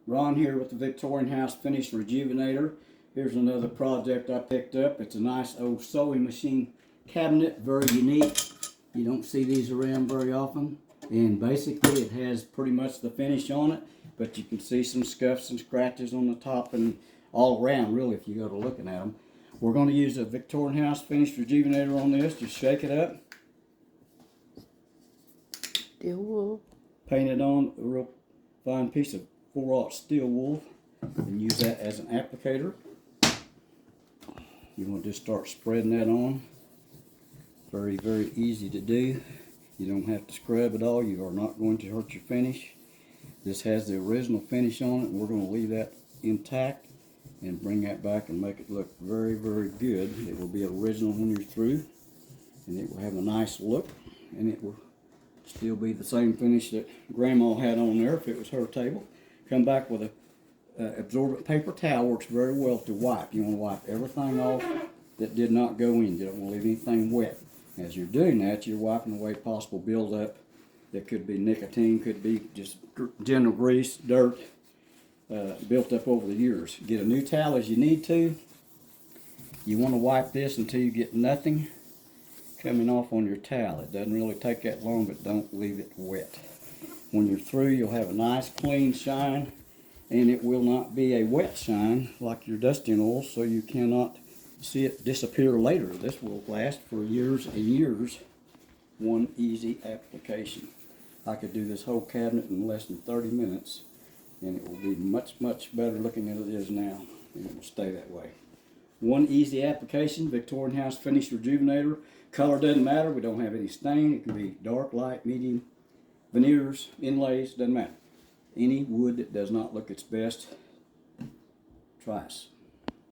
Ron here with the Victorian House Finish Rejuvenator. Here's another project I picked up. It's a nice old sewing machine cabinet, very unique. You don't see these around very often. And basically it has pretty much the finish on it, but you can see some scuffs and scratches on the top and all around really if you go to looking at them. We're going to use a Victorian House Finish Rejuvenator on this. Just shake it up. Steel wool. Paint it on a real fine piece of 4/0 steel wool and use that as an applicator. You want to just start spreading that on. Very, very easy to do. You don't have to scrub at all. You are not going to hurt your finish. This has the original finish on it, and we're going to leave that intact and bring that back and make it look very, very good. It will be original when you're through, and it will have a nice look, and it will still be the same finish that Grandma had on there if it was her table. Come back with a absorbent paper towel. Works very well to wipe. You want to wipe everything off that did not go in. You don't want to leave anything wet. As you're doing that, you're wiping away possible buildup. That could be nicotine, could be just general grease, dirt built up over the years. Get a new towel as you need to. You want to wipe this until you get nothing coming off on your towel. It doesn't really take that long, but don't leave it wet. When you're through, you'll have a nice clean shine, and it will not be a wet shine like your dusting oil, so you cannot see it disappear later. This will last for years and years. One easy application. I could do this whole cabinet in less than 30 minutes, and it will be much, much better looking than it is now, and it will stay that way. One easy application, Victorian House Finish Rejuvenator. Color doesn't matter. We don't have any stain. It can be dark, light, medium, veneers, inlays, doesn't matter. Any wood that does not look its best, try us.